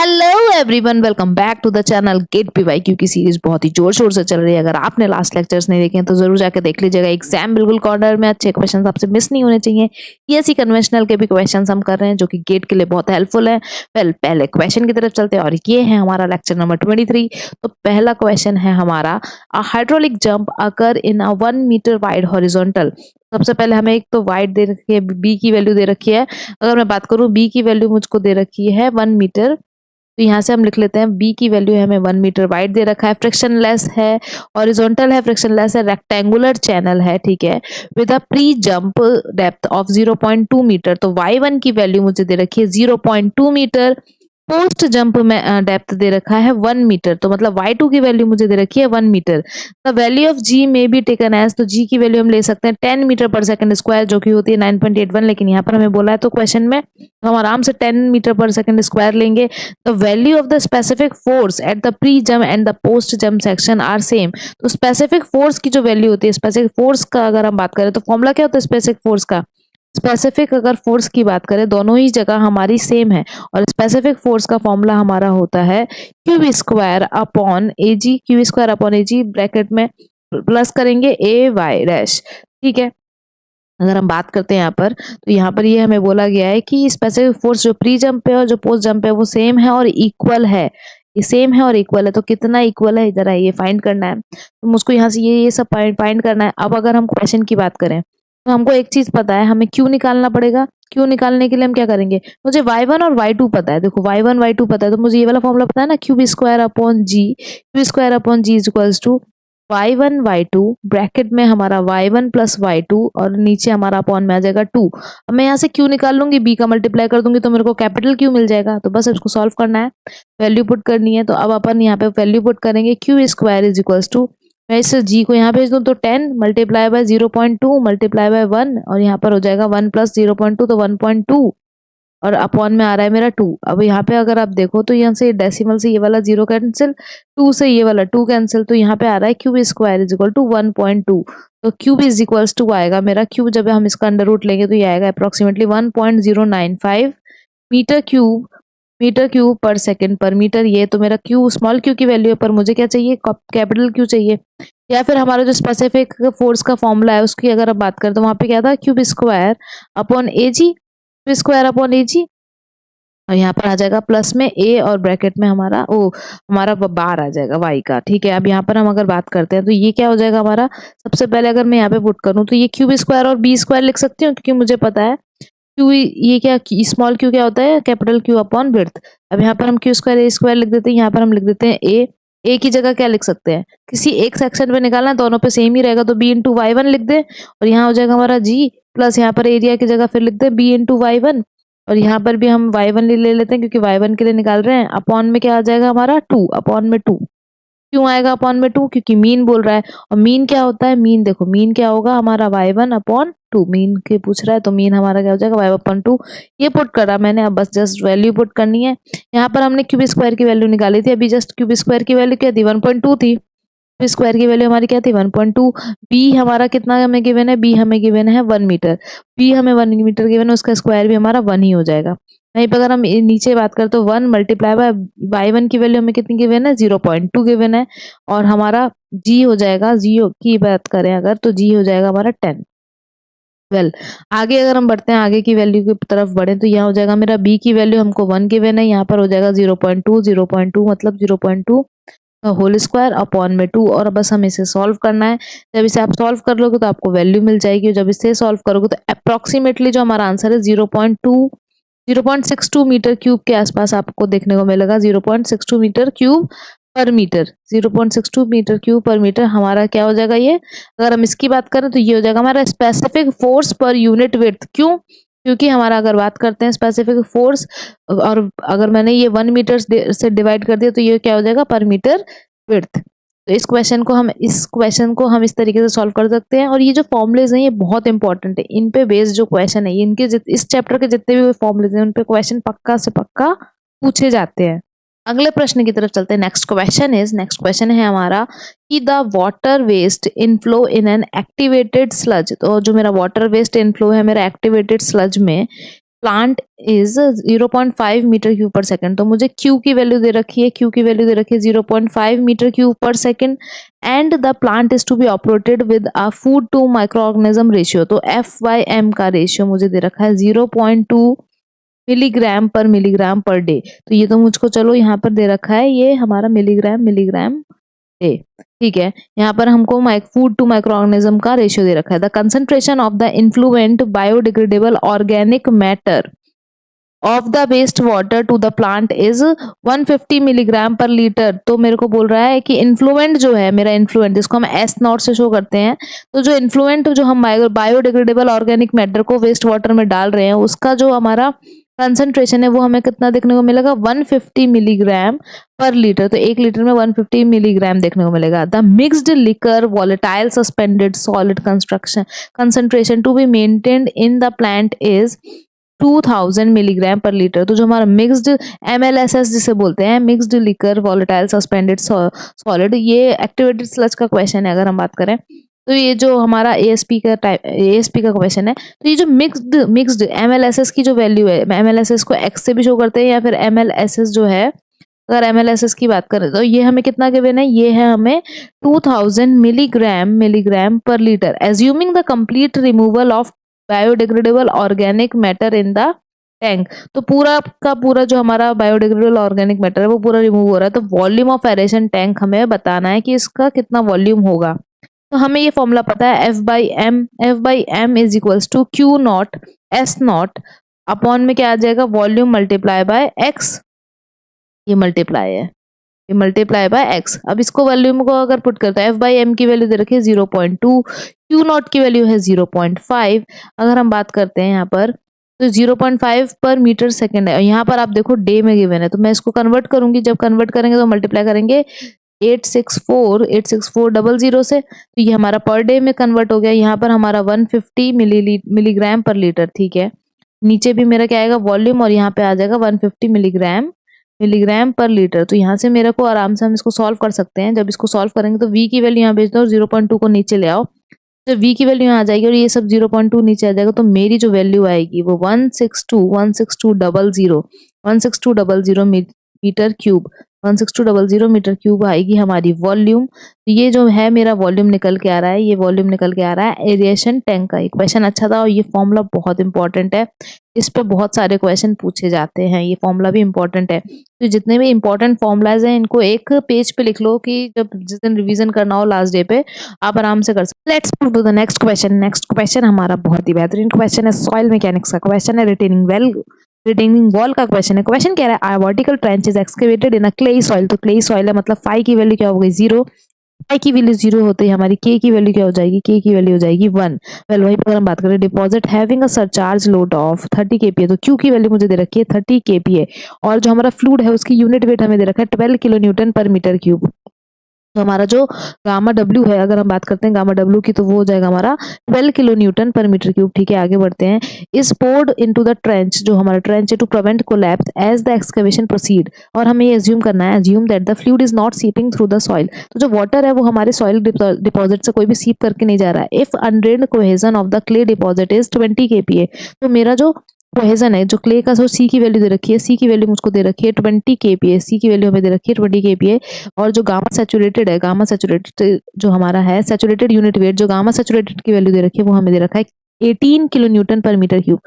Hello everyone, welcome back to the channel GATE PYQ की series बहुत ही जोर शोर से चल रही है। अगर आपने लास्ट लेक्चर्स नहीं देखे हैं तो जरूर जाके देख लीजिएगा। एग्जाम बिल्कुल कॉर्नर में, अच्छे क्वेश्चंस आपसे मिस नहीं होने चाहिए। ये ऐसी कन्वेंशनल के भी क्वेश्चंस हम कर रहे हैं जो कि गेट के लिए बहुत हेल्पफुल है। पहले क्वेश्चन की तरफ चलते हैं और ये है हमारा लेक्चर नंबर 23। तो पहला क्वेश्चन है हमारा, a hydraulic jump occur in a 1 metre wide horizontal. सबसे पहले हमें एक तो वाइड दे रखी है, बी की वैल्यू दे रखी है। अगर मैं बात करूं, बी की वैल्यू मुझको दे रखी है 1 मीटर। तो यहाँ से हम लिख लेते हैं बी की वैल्यू है हमें 1 मीटर वाइड दे रखा है, फ्रिक्शनलेस है, हॉरिजॉन्टल है, फ्रिक्शनलेस है, रेक्टेंगुलर चैनल है, ठीक है, with a pre jump depth of 0.2 metre. तो y1 की वैल्यू मुझे दे रखी है 0.2 मीटर, पोस्ट जंप में डेप्थ दे रखा है 1 मीटर। तो मतलब y2 की वैल्यू मुझे दे रखी है 1 metre. The value of g may be taken as, तो g की वैल्यू हम ले सकते हैं 10 मीटर पर सेकंड स्क्वायर, जो कि होती है 9.81, लेकिन यहाँ पर हमें बोला है तो क्वेश्चन में हम आराम से 10 मीटर पर सेकंड स्क्वायर लेंगे। The value of the specific force at the pre jump and the post jump section are same. तो स्पेसिफिक फोर्स की जो वैल्यू होती है, स्पेसिफिक फोर्स का अगर हम बात करें तो फॉर्मूला क्या होता है स्पेसिफिक फोर्स का? स्पेसिफिक अगर फोर्स की बात करें, दोनों ही जगह हमारी सेम है, और स्पेसिफिक फोर्स का फॉर्मूला हमारा होता है क्यू स्क्वायर अपॉन ए जी। क्यू स्क्वायर अपॉन ए जी ब्रैकेट में प्लस करेंगे ए वाई डैश, ठीक है। अगर हम बात करते हैं यहाँ पर, तो यहाँ पर ये हमें बोला गया है कि स्पेसिफिक फोर्स जो प्री जंप है और जो पोस्ट जंप है वो सेम है और इक्वल है। ये सेम है और इक्वल है, तो कितना इक्वल है इधर ये फाइंड करना है। तो मुझको यहाँ से ये सब फाइंड करना है। अब अगर हम क्वेश्चन की बात करें तो हमको एक चीज पता है, हमें क्यू निकालना पड़ेगा। क्यू निकालने के लिए हम क्या करेंगे, मुझे y1 और y2 पता है। देखो y1 y2 पता है, तो मुझे ये वाला फॉर्मूला पता है ना, q square upon g. Q square upon g is equals to y1 y2, bracket में हमारा y1 प्लस y2 और नीचे हमारा अपॉन में आ जाएगा 2। अब मैं यहाँ से q निकाल लूंगी, b का मल्टीप्लाई कर दूंगी तो मेरे को कैपिटल q मिल जाएगा। तो बस इसको सॉल्व करना है, वैल्यू पुट करनी है। तो अब अपन यहाँ पे वैल्यू पुट करेंगे, q square is equals to, मैं इस g को यहाँ भेज दूं तो 10 मल्टीप्लाई बाय 0.2 मल्टीप्लाई बाय 1, और यहाँ पर हो जाएगा 1 प्लस 0.2 तो 1.2, और अपॉन में आ रहा है मेरा 2। अब यहाँ पे अगर आप देखो तो यहाँ से डेसिमल से ये वाला 0 कैंसिल, 2 से ये वाला 2 कैंसिल, तो यहाँ पे आ रहा है cube square is equal to 1.2। तो क्यूब इज इक्वल्स टू आएगा मेरा, क्यूब जब हम इसका अंडर रूट लेंगे तो ये आएगा approximately 1.095 metre cube per second पर मीटर। ये तो मेरा क्यू, स्मॉल क्यू की वैल्यू है, पर मुझे क्या चाहिए, कैपिटल क्यू चाहिए। या फिर हमारा जो स्पेसिफिक फोर्स का फॉर्मूला है उसकी अगर आप बात करें तो वहां पे क्या था, क्यूब स्क्वायर अपॉन ए जी, स्क्वायर अपॉन ए जी, और यहाँ पर आ जाएगा प्लस में ए और ब्रैकेट में हमारा हमारा बार आ जाएगा वाई का, ठीक है। अब यहाँ पर हम अगर बात करते हैं तो ये क्या हो जाएगा हमारा, सबसे पहले अगर मैं यहाँ पे पुट करूँ तो ये क्यूब स्क्वायर और बी स्क्वायर लिख सकती हूँ, क्योंकि मुझे पता है क्यू, ये क्या स्मॉल क्यू क्या होता है, कैपिटल क्यू अपॉन विड्थ। अब यहाँ पर हम क्यू स्क्वायर ए स्क्वायर लिख देते हैं, यहाँ पर हम लिख देते हैं ए की जगह क्या लिख सकते हैं, किसी एक सेक्शन पे निकालना है, दोनों पे सेम ही रहेगा तो बी इंटू वाई वन लिख दे, और यहाँ हो जाएगा हमारा जी प्लस यहाँ पर एरिया की जगह फिर लिख दे बी इंटू वाई वन, और यहाँ पर भी हम y1 ले लेते हैं क्योंकि y1 के लिए निकाल रहे हैं। अपॉन में क्या आ जाएगा हमारा 2, अपॉन में 2 क्यों आएगा अपॉन में 2, क्योंकि मीन बोल रहा है। और मीन क्या होता है, मीन देखो मीन क्या होगा हमारा y1 अपॉन 2, मीन के पूछ रहा है तो मीन हमारा क्या हो जाएगा y अपॉन 2। ये पुट करा मैंने, अब बस जस्ट वैल्यू पुट करनी है। यहाँ पर हमने क्यूब स्क्वायर की वैल्यू निकाली थी, अभी जस्ट क्यूब स्क्वायर की वैल्यू क्या थी 1.2 थी, स्क्वायर की वैल्यू हमारी क्या थी 1.2। बी हमारा कितना हमें गिवन है, बी हमें गिवन है 1 मीटर, बी हमें 1 मीटर गिवन है, उसका स्क्वायर भी हमारा 1 ही हो जाएगा। वहीं पर अगर हम नीचे बात करें तो 1 मल्टीप्लाई बाय y1 की वैल्यू हमें कितनी गिवन है 0.2 गिवन है, और हमारा जी हो जाएगा, जी की बात करें अगर तो जी हो जाएगा हमारा 10। आगे अगर हम बढ़ते हैं, आगे की वैल्यू की तरफ बढ़े तो यहाँ हो जाएगा मेरा बी की वैल्यू हमको 1 गिवन है, यहाँ पर हो जाएगा 0.2 मतलब 0.2 होल स्क्वायर अपॉन में 2, और बस हमें इसे सॉल्व करना है। जब इसे आप सॉल्व कर लोगे तो आपको वैल्यू मिल जाएगी, और जब इसे सॉल्व करोगे तो अप्रोक्सीमेटली जो हमारा आंसर है 0.62 मीटर क्यूब के आसपास आपको देखने को मिलेगा। 0.62 मीटर क्यूब पर मीटर, 0.62 मीटर क्यूब पर मीटर हमारा क्या हो जाएगा ये। अगर हम इसकी बात करें तो ये हो जाएगा हमारा specific force per unit width. क्यों, क्योंकि हमारा अगर बात करते हैं स्पेसिफिक फोर्स, और अगर मैंने ये 1 मीटर से डिवाइड कर दिया तो ये क्या हो जाएगा पर मीटर विड्थ। तो इस क्वेश्चन को हम इस तरीके से सॉल्व कर सकते हैं। और ये जो फॉर्मुलेज हैं ये बहुत इंपॉर्टेंट है, इन पे बेस्ड जो क्वेश्चन है, इनके इस चैप्टर के जितने भी फॉर्मुलेज हैं उन पे क्वेश्चन पक्का से पक्का पूछे जाते हैं। अगले प्रश्न की तरफ चलते हैं। नेक्स्ट क्वेश्चन है हमारा कि the water waste inflow in an activated sludge. तो जो मेरा वाटर वेस्ट इनफ्लो है मेरा एक्टिवेटेड स्लज में plant is 0.5 metre cube per second, तो मुझे क्यू की वैल्यू दे रखी है, क्यू की वैल्यू दे रखी है 0.5 metre cube per second and the plant is to be operated with a food to microorganism ratio, तो F/M का रेशियो मुझे दे रखा है 0.2 मिलीग्राम पर डे। तो ये तो मुझको चलो यहाँ पर दे रखा है, ये हमारा मिलीग्राम डे, ठीक है। यहाँ पर हमको फूड टू माइक्रो ऑर्गेनिज्म का रेशियो दे रखा है। The concentration of the influent biodegradable organic matter of the waste water to the plant is 150 milligram per litre. तो मेरे को बोल रहा है कि इन्फ्लुएंट जो है, मेरा इन्फ्लुएंट जिसको हम S0 से शो करते हैं, तो जो इन्फ्लुएंट जो हम बायोडिग्रेडेबल ऑर्गेनिक मैटर को वेस्ट वाटर में डाल रहे हैं, उसका जो हमारा कंसंट्रेशन है वो हमें कितना देखने को मिलेगा, 150 मिलीग्राम पर लीटर। तो 1 लीटर में 150 मिलीग्राम देखने को मिलेगा। The mixed liquor volatile suspended solid concentration to be maintained in the plant is 2000 milligram per litre. तो जो हमारा मिक्स्ड MLSS जिसे बोलते हैं, mixed liquor volatile suspended solid, ये एक्टिवेटेड स्लज का क्वेश्चन है अगर हम बात करें। तो ये जो हमारा ASP का क्वेश्चन है, तो ये जो मिक्स्ड MLSS की जो वैल्यू है, MLSS को X से भी शो करते हैं या फिर MLSS जो है, अगर MLSS की बात करें तो ये हमें कितना गिवन है, ये है हमें 2000 milligram per litre, assuming the complete removal of biodegradable organic matter in the tank. तो पूरा का पूरा जो हमारा बायोडिग्रेडेबल ऑर्गेनिक मैटर है वो पूरा रिमूव हो रहा है। तो वॉल्यूम ऑफ एरेशन टैंक हमें बताना है कि इसका कितना वॉल्यूम होगा। तो हमें ये फॉर्मूला पता है, F/M is equals to Q0 S0 upon में क्या आ जाएगा, वॉल्यूम मल्टीप्लाई बाय X, ये मल्टीप्लाई बाय X। अब इसको वॉल्यूम को अगर पुट करते हैं, F/M की वैल्यू दे रखी है 0.2, Q0 की वैल्यू है 0.5। अगर हम बात करते हैं यहाँ पर, तो 0.5 पर मीटर सेकेंड है, यहाँ पर आप देखो डे में गिवन है, तो मैं इसको कन्वर्ट करूंगी। जब कन्वर्ट करेंगे तो मल्टीप्लाई करेंगे 864,000 से, तो ये हमारा पर डे में कन्वर्ट हो गया। यहाँ पर हमारा 150 मिलीग्राम पर लीटर, ठीक है। नीचे भी मेरा क्या आएगा, वॉल्यूम, और यहाँ पे आ जाएगा 150 मिलीग्राम पर लीटर। तो यहाँ से मेरे को आराम से हम इसको सॉल्व कर सकते हैं। जब इसको सॉल्व करेंगे तो V की वैल्यू यहाँ भेज दो और 0.2 को नीचे ले आओ, तो V की वैल्यू यहाँ आ जाएगी और ये सब 0.2 नीचे आ जाएगा। तो मेरी जो वैल्यू आएगी वो 16200 मीटर क्यूब, 16200 मीटर क्यूब आएगी हमारी वॉल्यूम। तो ये जो है मेरा वॉल्यूम निकल के आ रहा है, ये वॉल्यूम निकल के आ रहा है एरिएशन टैंक का। एक क्वेश्चन अच्छा था और ये फॉर्मूला बहुत इंपॉर्टेंट है, इस पे बहुत सारे क्वेश्चन पूछे जाते हैं, ये फॉर्मूला भी इंपॉर्टेंट है। तो जितने भी इंपॉर्टेंट फॉर्मूलाज हैं इनको एक पेज पे लिख लो कि जब जिस दिन रिवीजन करना हो लास्ट डे पे आप आराम से कर सकते। Let's move to the next question. Next question हमारा बहुत ही बेहतरीन क्वेश्चन है, सॉइल मैकेनिक्स का क्वेश्चन है, रिटेनिंग वॉल का क्वेश्चन है। क्वेश्चन कह रहा है vertical trench is excavated in a clayey soil. तो क्लेई सॉइल है, मतलब फाई की वैल्यू क्या हो गई 0, फाई की वैल्यू 0 होते ही हमारी के की वैल्यू क्या हो जाएगी, के की वैल्यू हो जाएगी 1। वेल वहीं पर अगर हम बात करें deposit having a surcharge load of 30 kPa, तो क्यू की वैल्यू मुझे दे रखी है 30 kPa और जो हमारा फ्लूइड है उसकी यूनिट वेट हमें दे रखा है 12 किलो न्यूटन पर मीटर क्यूब। तो हमारा जो गामा डब्ल्यू है, अगर हम बात करते हैं गामा डब्ल्यू की, तो वो हो जाएगा हमारा 12 किलो न्यूटन पर मीटर क्यूब। ठीक है, आगे बढ़ते हैं। Is poured into the trench, जो हमारा ट्रेंच है, to prevent collapse as the excavation proceed. और हमें ये एज्यूम करना है, assume that the fluid is not seeping through the soil. तो जो वाटर है वो हमारे सॉइल डिपॉजिट से कोई भी सीप करके नहीं जा रहा है। If undrained cohesion of the clay deposit is 20 kPa, तो मेरा जो कोहेजन है, जो क्ले का, जो सी की वैल्यू दे रखी है, सी की वैल्यू मुझको दे रखी है 20 kPa, सी की वैल्यू हमें दे रखी है 20 kPa। और जो गामा सैचुरेटेड है, गामा सैचुरेटेड जो हमारा है, सैचुरेटेड यूनिट वेट जो गामा सैचुरेटेड की वैल्यू दे रखी है वो हमें दे रखा है 18 किलो न्यूटन पर मीटर क्यूब।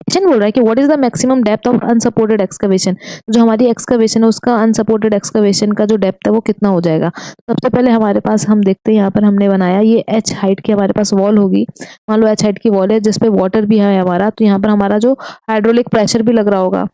क्वेश्चन बोल रहा है कि what is the maximum depth of unsupported excavation. जो हमारी एक्सकवेशन है उसका अनसपोर्टेड एक्सकवेशन का जो डेप्थ है वो कितना हो जाएगा। सबसे पहले हमारे पास हम देखते हैं, यहाँ पर हमने बनाया ये h हाइट की हमारे पास वॉल होगी। मान लो h हाइट की वॉल है जिसपे वाटर भी है हमारा, तो यहाँ पर हमारा जो हाइड्रोलिक प्रेशर भी लग रहा होगा।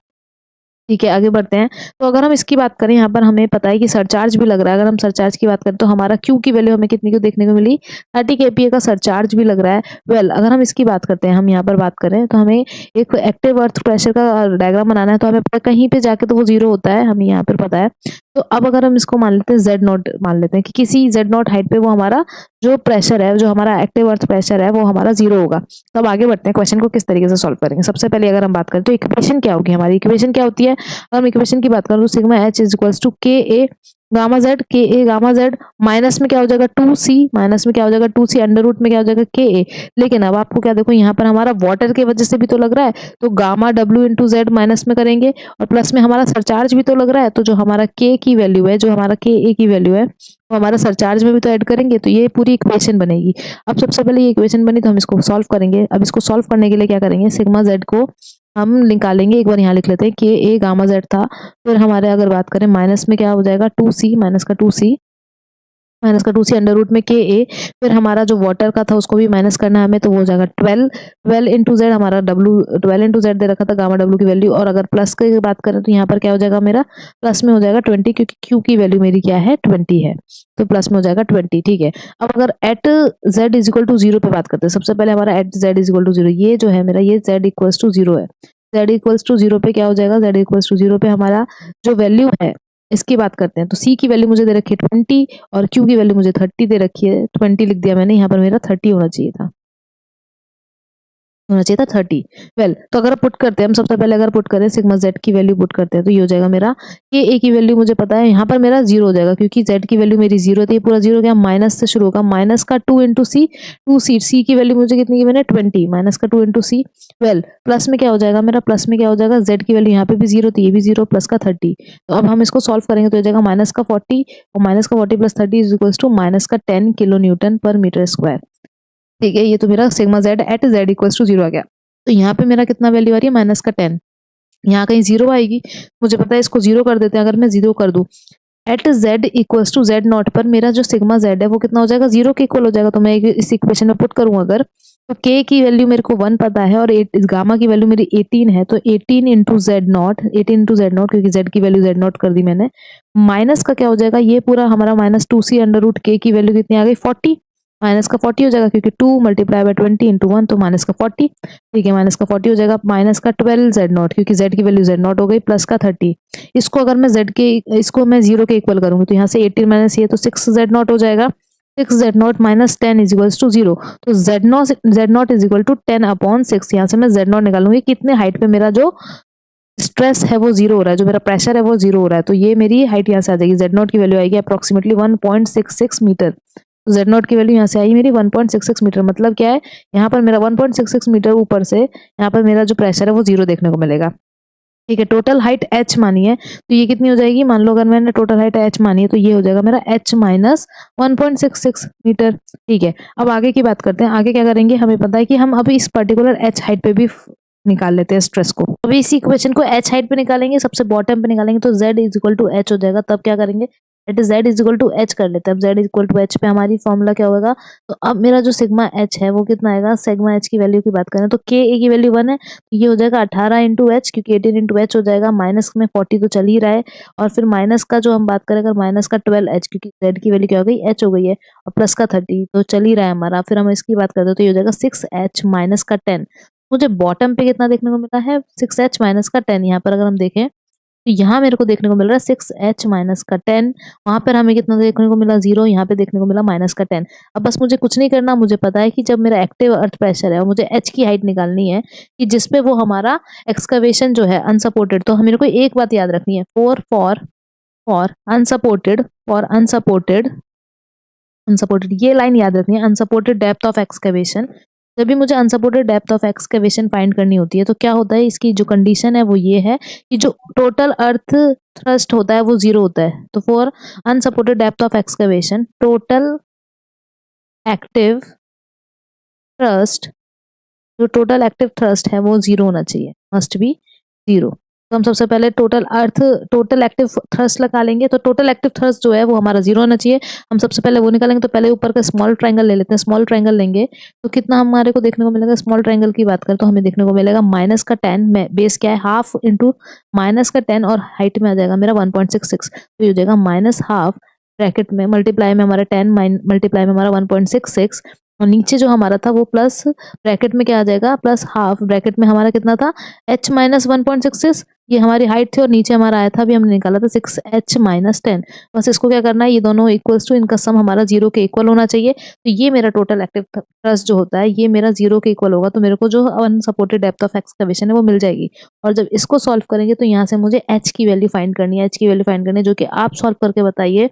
ठीक है, आगे बढ़ते हैं। तो अगर हम इसकी बात करें, यहाँ पर हमें पता है कि सरचार्ज भी लग रहा है। अगर हम सरचार्ज की बात करें तो हमारा क्यू की वैल्यू हमें कितनी को देखने को मिली, 30 kPa का सरचार्ज भी लग रहा है। वेल अगर हम इसकी बात करते हैं, हम यहाँ पर बात करें तो हमें एक एक्टिव अर्थ प्रेशर का डायग्राम बनाना है। तो हमें पता कहीं पे जाके तो वो 0 होता है, हमें यहाँ पर पता है। तो अब अगर हम इसको मान लेते हैं Z0, मान लेते हैं कि किसी Z0 हाइट पे वो हमारा जो प्रेशर है, जो हमारा एक्टिव अर्थ प्रेशर है, वो हमारा 0 होगा। तो अब आगे बढ़ते हैं, क्वेश्चन को किस तरीके से सॉल्व करेंगे। सबसे पहले अगर हम बात करें तो इक्वेशन क्या होगी, हमारी इक्वेशन क्या होती है। अगर हम इक्वेशन की बात करें तो sigma H is equals to KA gamma z K A gamma Z minus में क्या हो जाएगा 2c, माइनस में क्या हो जाएगा 2c, अंडर रूट में क्या हो जाएगा के ए। लेकिन अब आपको क्या देखो यहाँ पर हमारा वाटर की वजह से भी तो लग रहा है, तो gamma W into Z minus में करेंगे और प्लस में हमारा सरचार्ज भी तो लग रहा है, तो जो हमारा के की वैल्यू है, जो हमारा के ए की वैल्यू है वो हमारा सरचार्ज में भी तो ऐड करेंगे, तो ये पूरी इक्वेशन बनेगी। अब सबसे पहले ये इक्वेशन बनी तो हम इसको सॉल्व करेंगे। अब इसको सॉल्व करने के लिए क्या करेंगे, सिग्मा जेड को हम निकालेंगे। एक बार यहाँ लिख लेते हैं कि ए गामा जेड था, फिर हमारे अगर बात करें माइनस में क्या हो जाएगा 2c, माइनस का 2c अंडर रूट में के ए, फिर हमारा जो वाटर का था उसको भी माइनस करना है हमें, तो वो हो जाएगा 12 इंटू जेड, हमारा डब्ल्यू 12 इंटू जेड दे रखा था गामा डब्ल्यू की वैल्यू। और अगर प्लस की बात करें तो यहाँ पर क्या हो जाएगा मेरा, प्लस में हो जाएगा 20, क्योंकि क्यू की वैल्यू मेरी क्या है 20 है, तो प्लस में हो जाएगा 20। ठीक है, अब अगर at z is equal to zero पे बात करते हैं, सबसे पहले हमारा at z is equal to zero, ये जो है मेरा ये जेड इक्वल्स टू जीरो है। जेड इक्वल्स टू जीरो पे क्या हो जाएगा, जेड इक्वल्स टू जीरो पे हमारा जो वैल्यू है इसकी बात करते हैं, तो सी की वैल्यू मुझे दे रखी है 20 और क्यू की वैल्यू मुझे 30 दे रखी है। 20 लिख दिया मैंने, यहाँ पर मेरा 30 होना चाहिए था, 30। वेल तो अगर पुट करते हैं हम, सबसे पहले अगर पुट करें सिग्मा जेड की वैल्यू पुट करते हैं तो ये हो जाएगा मेरा, ये ए की वैल्यू मुझे पता है, यहाँ पर मेरा जीरो हो जाएगा क्योंकि जेड की वैल्यू मेरी जीरो थी, पूरा जीरो गया, माइनस से शुरू होगा, माइनस का 2 इंटू सी, 2c, सी की वैल्यू मुझे कितनी की मैंने 20, माइनस का 2 इंटू सी। वेल प्लस में क्या हो जाएगा मेरा, प्लस में क्या हो जाएगा, जेड की वैल्यू यहाँ पे भी जीरो थी, ये भी जीरो, प्लस का 30। तो अब हम इसको सॉल्व करेंगे तो हो जाएगा माइनस का 40 और माइनस का 40 plus 30 is equals to minus का 10 किलो न्यूटन पर मीटर स्क्वायर। ठीक है, ये तो मेरा sigma z at z equals to zero आ गया। तो यहाँ पे मेरा कितना वैल्यू आ रही है, माइनस का 10, यहाँ कहीं जीरो आएगी, मुझे पता है, इसको जीरो कर देते हैं। अगर मैं जीरो कर दूं at z equals to z naught पर, मेरा जो सिग्मा जेड है वो कितना हो जाएगा, जीरो के इक्वल हो जाएगा। तो मैं इस इक्वेशन में पुट करूं अगर, तो के की वैल्यू मेरे को 1 पता है और गामा की वैल्यू मेरी 18 है, तो 18 into Z not, 18 into Z not, क्योंकि जेड की वैल्यू जेड नॉट कर दी मैंने, माइनस का क्या हो जाएगा, ये पूरा हमारा माइनस 2c अंडर रूट के की वैल्यू कितनी आ गई 40, माइनस का 40 हो जाएगा क्योंकि 2 मल्टीप्लाई बाय 20 इंटू 1, तो माइनस का 40। ठीक है, माइनस का 40 हो जाएगा, माइनस का 12 जेड नॉट, क्योंकि जेड की वैल्यू जेड नॉट हो गई, प्लस का 30। इसको अगर मैं जेड के, इसको मैं जीरो के इक्वल करूंगी तो यहाँ से 18 माइनस ये, तो 6 जेड नॉट हो जाएगा, 6 z naught minus 10 is equals to zero. तो z naught is equal to 10 upon 6, यहाँ से मैं जेड नॉट निकालूंगी, कितने हाइट पे मेरा जो स्ट्रेस है वो जीरो हो रहा है, जो मेरा प्रेशर है वो जीरो हो रहा है, तो ये मेरी हाइट यहाँ से आ जाएगी, जेड नॉट की वैल्यू आएगी अप्रोक्सीमेटली 1.66 मीटर। तो जेड नॉट की वैल्यू यहाँ से आई मेरी 1.66 मीटर, मतलब क्या है, यहाँ पर मेरा 1.66 मीटर ऊपर से यहाँ पर मेरा जो प्रेशर है वो जीरो देखने को मिलेगा। ठीक है, टोटल हाइट h मानी है, तो ये कितनी हो जाएगी, मान लो अगर मैंने टोटल हाइट h मानी है तो ये हो जाएगा मेरा h माइनस 1.66 मीटर। ठीक है, अब आगे की बात करते हैं, आगे क्या करेंगे, हमें पता है कि हम अभी इस पर्टिकुलर h हाइट पे भी निकाल लेते हैं स्ट्रेस को। अभी इसी इक्वेशन को h हाइट पे निकालेंगे, सबसे बॉटम पे निकालेंगे, तो z is equal to h हो जाएगा। तब क्या करेंगे, at z is equal to h कर लेते हैं। अब z is equal to h पे हमारी फॉर्मूला क्या होगा, तो अब मेरा जो सिग्मा h है वो कितना आएगा, सिग्मा h की वैल्यू की बात करें तो k a की वैल्यू 1 है, तो ये हो जाएगा 18 इंटू एच, क्योंकि 18 इंटू एच हो जाएगा, माइनस में 40 तो चल ही रहा है, और फिर माइनस का जो हम बात करें अगर, माइनस का 12h, क्योंकि z की वैल्यू क्या हो गई, h हो गई है, और प्लस का 30 तो चल ही रहा है हमारा। फिर हम इसकी बात करते हैं तो ये हो जाएगा 6h माइनस का 10। मुझे बॉटम पे कितना देखने को मिला है, 6h माइनस का 10। यहाँ पर अगर हम देखें तो यहाँ मेरे को देखने को मिल रहा है 6h माइनस का 10, वहां पर हमें कितना देखने को मिला 0, यहाँ पे देखने को मिला माइनस का 10। अब बस मुझे कुछ नहीं करना, मुझे पता है कि जब मेरा एक्टिव अर्थ प्रेशर है और मुझे h की हाइट निकालनी है कि जिसपे वो हमारा एक्सकवेशन जो है अनसपोर्टेड, तो मेरे को एक बात याद रखनी है, फॉर अनसपोर्टेड ये लाइन याद रखनी है, अनसपोर्टेड डेप्थ ऑफ एक्सकवेशन। जब भी मुझे unsupported depth of excavation find करनी होती है तो क्या होता है, इसकी जो कंडीशन है वो ये है कि जो टोटल अर्थ थ्रस्ट होता है वो 0 होता है। तो for unsupported depth of excavation total active thrust है वो 0 होना चाहिए, मस्ट बी 0। तो हम सबसे पहले टोटल एक्टिव थ्रस्ट लगा लेंगे, तो टोटल एक्टिव थ्रस्ट जो है वो हमारा 0 होना चाहिए। हम सबसे पहले वो निकालेंगे, तो पहले ऊपर का स्मॉल ट्रायंगल ले लेते हैं। स्मॉल ट्रायंगल लेंगे तो कितना हमारे को देखने को मिलेगा, स्मॉल ट्रायंगल की बात करें तो हमें देखने को मिलेगा माइनस का 10 में बेस क्या है हाफ इंटू माइनस का 10 और हाइट में आ जाएगा मेरा 1.66, तो ये हो जाएगा माइनस हाफ ब्रैकेट में मल्टीप्लाई में हमारा 10 मल्टीप्लाई में हमारा 1.66, और नीचे जो हमारा था वो प्लस ब्रैकेट में क्या आ जाएगा, प्लस हाफ ब्रैकेट में हमारा कितना था h माइनस 1.66, ये हमारी हाइट थी और नीचे हमारा आया था, अभी हमने निकाला था 6h माइनस 10। बस इसको क्या करना है, ये दोनों इक्वल्स टू, इनका सम हमारा 0 के इक्वल होना चाहिए। तो ये मेरा टोटल एक्टिव थ्रस्ट जो होता है ये मेरा 0 के इक्वल होगा, तो मेरे को जो अनसपोर्टेड डेप्थ ऑफ एक्सकवेशन है वो मिल जाएगी। और जब इसको सॉल्व करेंगे तो यहाँ से मुझे h की वैल्यू फाइंड करनी है, h की वैल्यू फाइंड करनी है, जो कि आप सॉल्व करके बताइए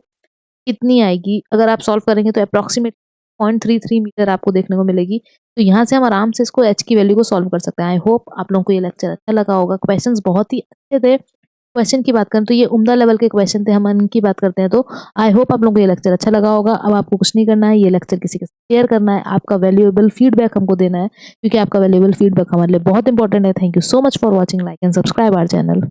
कितनी आएगी। अगर आप सॉल्व करेंगे तो अप्रॉक्सीमेट 0.33 मीटर आपको देखने को मिलेगी। तो यहाँ से हम आराम से इसको h की वैल्यू को सॉल्व कर सकते हैं। आई होप आप लोगों को ये लेक्चर अच्छा लगा होगा। क्वेश्चंस बहुत ही अच्छे थे। क्वेश्चन की बात करें तो ये उम्दा लेवल के क्वेश्चन थे, हम इनकी बात करते हैं तो आई होप आप लोगों को ये लेक्चर अच्छा लगा होगा। अब आपको कुछ नहीं करना है, ये लेक्चर किसी के साथ शेयर करना है, आपका वैल्यूएबल फीडबैक हमको देना है, क्योंकि आपका वैल्यूएबल फीडबैक हमारे लिए बहुत इंपॉर्टेंट है। Thank you so much for watching, like and subscribe our channel.